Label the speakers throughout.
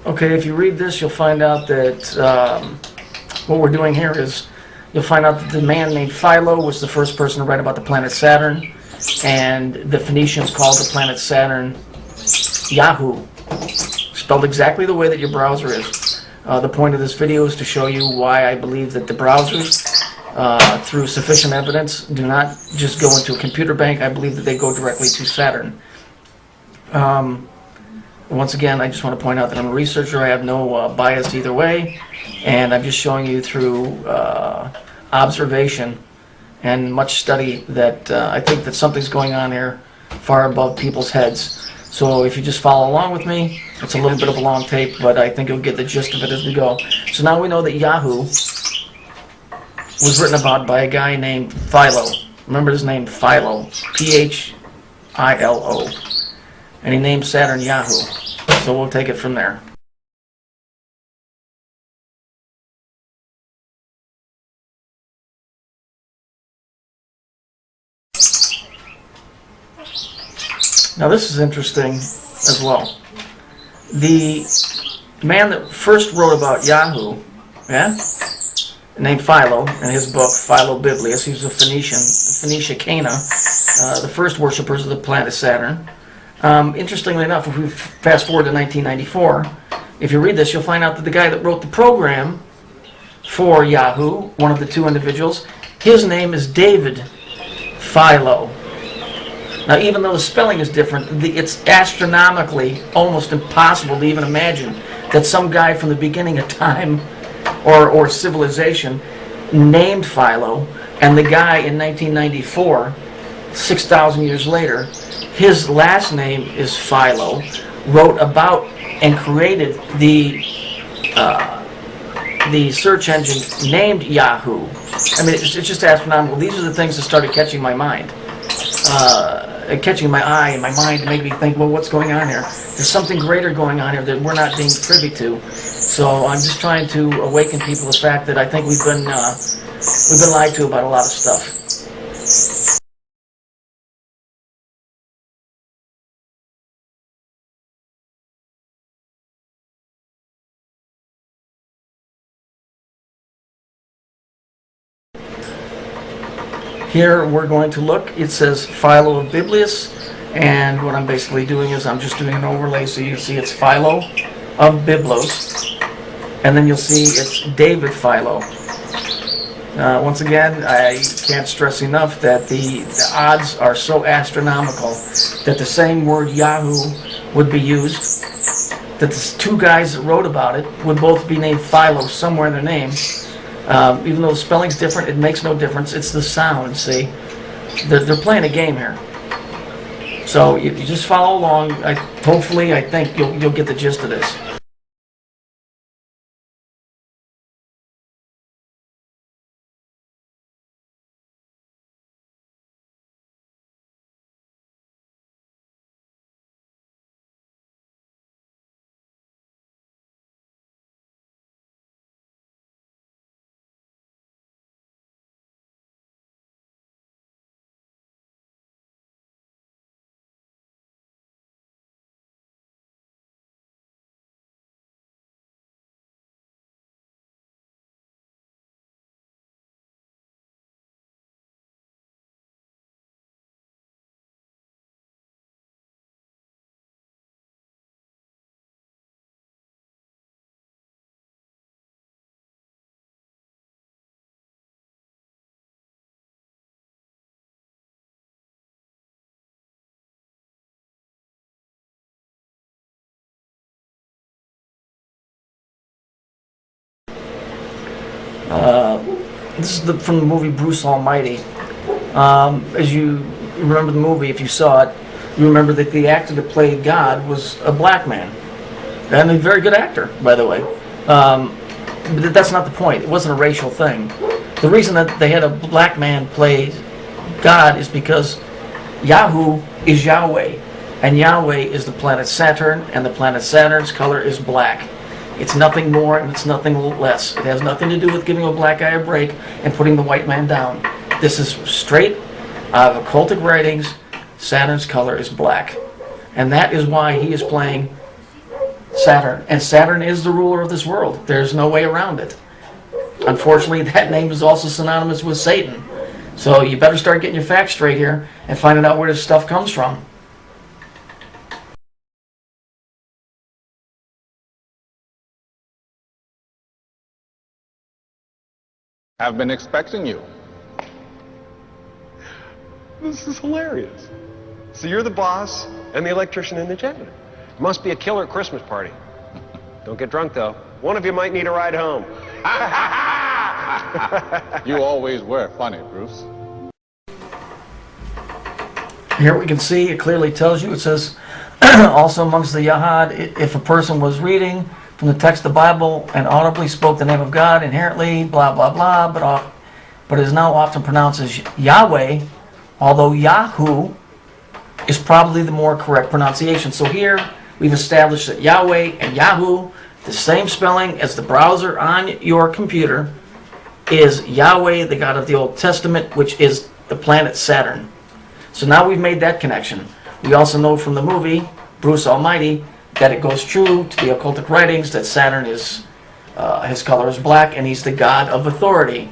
Speaker 1: Okay, if you read this, you'll find out that what we're doing here is you'll find out that the man named Philo was the first person to write about the planet Saturn, and the Phoenicians called the planet Saturn Yahoo, spelled exactly the way that your browser is. The point of this video is to show you why I believe that the browsers, through sufficient evidence, do not just go into a computer bank. I believe that they go directly to Saturn. Once again, I just want to point out that I'm a researcher. I have no bias either way, and I'm just showing you through observation and much study that I think that something's going on here far above people's heads. So if you just follow along with me, it's a little bit of a long tape, but I think you'll get the gist of it as we go. So now we know that Yahoo was written about by a guy named Philo. Remember his name, Philo, P-H-I-L-O. And he named Saturn Yahoo. So we'll take it from there. Now this is interesting as well. The man that first wrote about Yahoo, named Philo, in his book Philo Biblius, he was a Phoenicia Cana, the first worshippers of the planet Saturn. Interestingly enough, if we fast forward to 1994, if you read this, you'll find out that the guy that wrote the program for Yahoo, one of the two individuals, his name is David Philo. Now, even though the spelling is different, it's astronomically almost impossible to even imagine that some guy from the beginning of time or civilization named Philo, and the guy in 1994, 6,000 years later, his last name is Philo, wrote about and created the search engine named Yahoo. I mean, it's just astronomical. These are the things that started catching my mind. Catching my eye and my mind to make me think, well, what's going on here? There's something greater going on here that we're not being privy to. So I'm just trying to awaken people to the fact that I think we've been lied to about a lot of stuff. Here we're going to look, it says Philo of Biblius, and what I'm basically doing is I'm just doing an overlay so you see it's Philo of Biblos, and then you'll see it's David Philo. Once again, I can't stress enough that the odds are so astronomical that the same word Yahoo would be used, that the two guys that wrote about it would both be named Philo somewhere in their name. Even though the spelling's different, it makes no difference. It's the sound, see? They're playing a game here. So you just follow along. Hopefully, I think you'll get the gist of this. This is from the movie Bruce Almighty. As you remember the movie, if you saw it, you remember that the actor that played God was a black man. And a very good actor, by the way. But that's not the point. It wasn't a racial thing. The reason that they had a black man play God is because Yahoo is Yahweh. And Yahweh is the planet Saturn, and the planet Saturn's color is black. It's nothing more and it's nothing less. It has nothing to do with giving a black guy a break and putting the white man down. This is straight out of occultic writings. Saturn's color is black. And that is why he is playing Saturn. And Saturn is the ruler of this world. There's no way around it. Unfortunately, that name is also synonymous with Satan. So you better start getting your facts straight here and finding out where this stuff comes from.
Speaker 2: Have been expecting you.
Speaker 3: This is hilarious. So you're the boss and the electrician and the janitor. Must be a killer Christmas party. Don't get drunk, though. One of you might need a ride home.
Speaker 2: You always were funny, Bruce.
Speaker 1: Here we can see, it clearly tells you, it says, also amongst the Yahad, if a person was reading from the text of the Bible and audibly spoke the name of God inherently, blah, blah, blah, but is now often pronounced as Yahweh, although Yahoo is probably the more correct pronunciation. So here, we've established that Yahweh and Yahoo, the same spelling as the browser on your computer, is Yahweh, the God of the Old Testament, which is the planet Saturn. So now we've made that connection. We also know from the movie, Bruce Almighty, that it goes true to the occultic writings that Saturn is, his color is black, and he's the god of authority.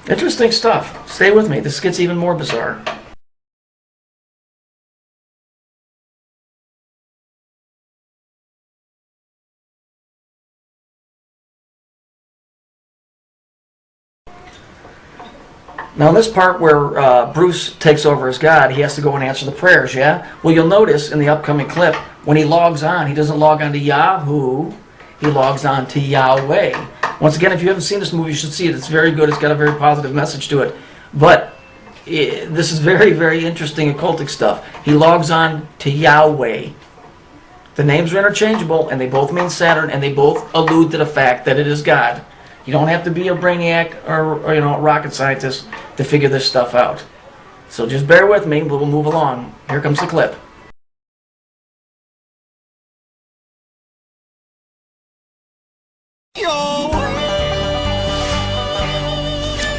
Speaker 1: Interesting stuff. Stay with me. This gets even more bizarre. Now in this part where Bruce takes over as God, he has to go and answer the prayers, yeah? Well, you'll notice in the upcoming clip, when he logs on, he doesn't log on to Yahoo, he logs on to Yahweh. Once again, if you haven't seen this movie, you should see it. It's very good. It's got a very positive message to it. But this is very, very interesting occultic stuff. He logs on to Yahweh. The names are interchangeable, and they both mean Saturn, and they both allude to the fact that it is God. You don't have to be a brainiac or a rocket scientist to figure this stuff out. So just bear with me, we'll move along. Here comes the clip.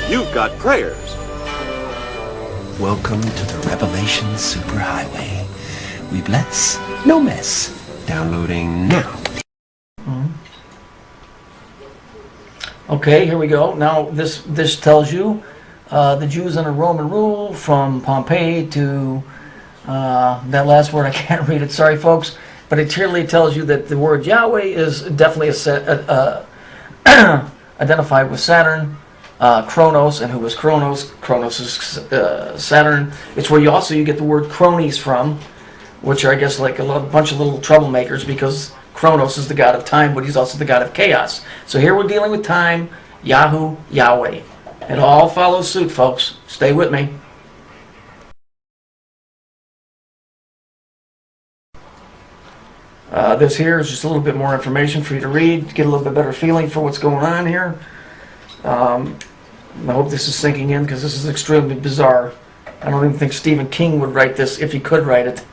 Speaker 3: You've got prayers.
Speaker 4: Welcome to the Revelation Superhighway. We bless, no mess. Downloading now.
Speaker 1: Okay, here we go. Now this tells you the Jews under Roman rule from Pompeii to that last word, I can't read it, sorry folks, but it clearly tells you that the word Yahweh is definitely identified with Saturn, Kronos, and who was Kronos? Kronos is Saturn. It's where you get the word cronies from, which are I guess like a bunch of little troublemakers, because Kronos is the god of time, but he's also the god of chaos. So here we're dealing with time, Yahoo, Yahweh. It all follows suit, folks. Stay with me. This here is just a little bit more information for you to read, to get a little bit better feeling for what's going on here. I hope this is sinking in, because this is extremely bizarre. I don't even think Stephen King would write this if he could write it.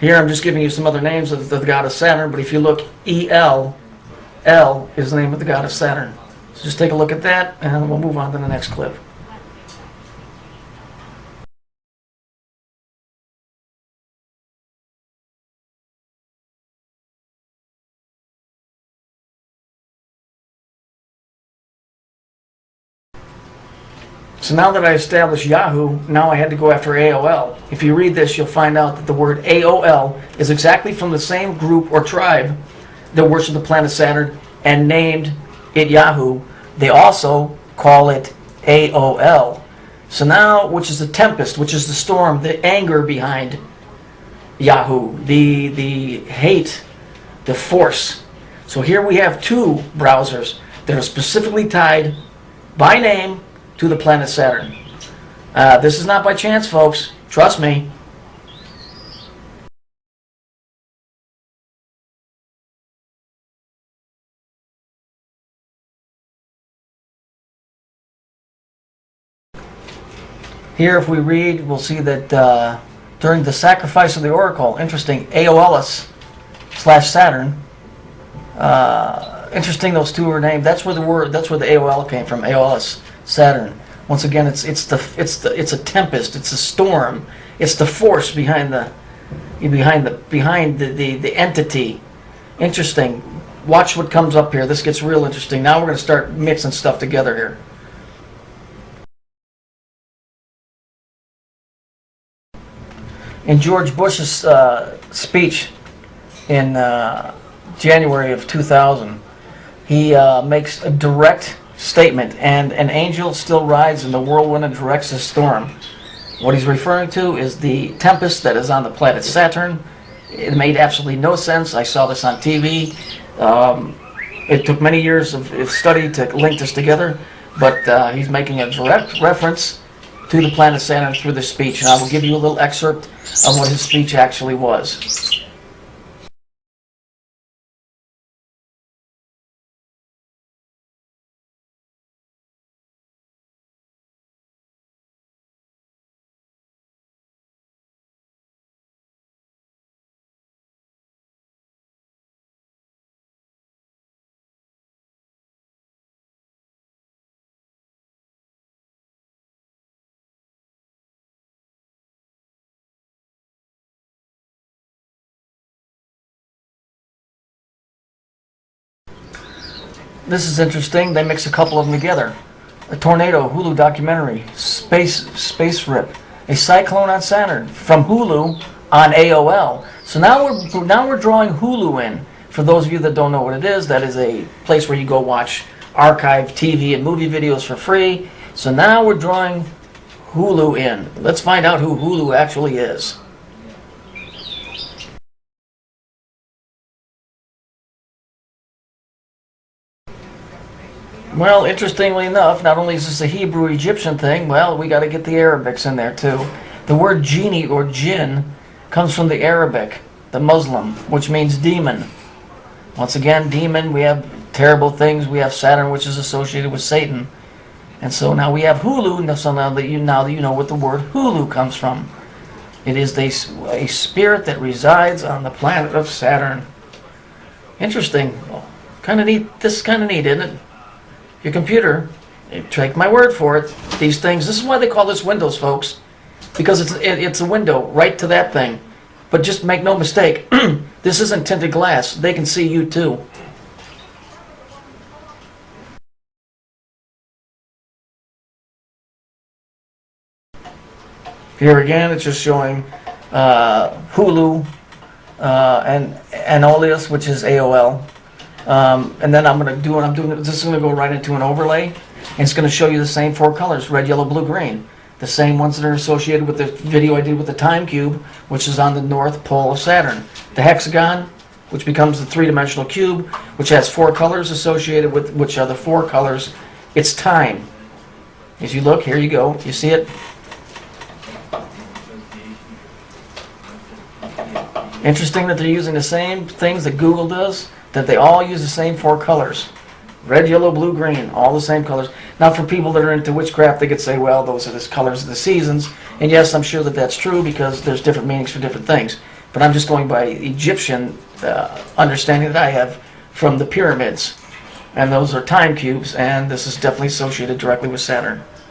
Speaker 1: Here I'm just giving you some other names of the god of Saturn, but if you look, El, El is the name of the god of Saturn. So just take a look at that, and we'll move on to the next clip. So now that I established Yahoo, now I had to go after AOL. If you read this, you'll find out that the word AOL is exactly from the same group or tribe that worship the planet Saturn and named it Yahoo. They also call it AOL. So now, which is the tempest, which is the storm, the anger behind Yahoo, the hate, the force. So here we have two browsers that are specifically tied by name to the planet Saturn. This is not by chance, folks. Trust me. Here, if we read, we'll see that during the sacrifice of the oracle, interesting, Aeolus / Saturn. Interesting, those two were named. That's where the AOL came from. Aeolus, Saturn. Once again, it's a tempest. It's a storm. It's the force behind the entity. Interesting. Watch what comes up here. This gets real interesting. Now we're going to start mixing stuff together here. In George Bush's speech in January of 2000, he makes a direct statement, and an angel still rides in the whirlwind and directs the storm. What he's referring to is the tempest that is on the planet Saturn. It made absolutely no sense. I saw this on TV. It took many years of study to link this together, but he's making a direct reference to the planet Saturn through this speech, and I will give you a little excerpt of what his speech actually was. This is interesting. They mix a couple of them together. A tornado, Hulu documentary, space rip, a cyclone on Saturn from Hulu on AOL. So now we're drawing Hulu in. For those of you that don't know what it is, that is a place where you go watch archive TV and movie videos for free. So now we're drawing Hulu in. Let's find out who Hulu actually is. Well, interestingly enough, not only is this a Hebrew-Egyptian thing, well, we got to get the Arabics in there too. The word genie or jinn comes from the Arabic, the Muslim, which means demon. Once again, demon, we have terrible things. We have Saturn, which is associated with Satan. And so now we have Hulu, so now that you know what the word Hulu comes from. It is a spirit that resides on the planet of Saturn. Interesting. Kind of neat. This is kind of neat, isn't it? Your computer, take my word for it, these things, this is why they call this Windows, folks, because it's a window right to that thing. But just make no mistake, this isn't tinted glass. They can see you too. Here again, it's just showing Hulu and Aeolus, which is AOL. And then I'm going to do what I'm doing. This is going to go right into an overlay, and it's going to show you the same four colors: red, yellow, blue, green. The same ones that are associated with the video I did with the time cube, which is on the north pole of Saturn. The hexagon, which becomes the three-dimensional cube, which has four colors associated with, which are the four colors. It's time. As you look, here you go. You see it? Interesting that they're using the same things that Google does, that they all use the same four colors. Red, yellow, blue, green, all the same colors. Now for people that are into witchcraft, they could say, well, those are the colors of the seasons. And yes, I'm sure that that's true because there's different meanings for different things. But I'm just going by Egyptian understanding that I have from the pyramids. And those are time cubes, and this is definitely associated directly with Saturn.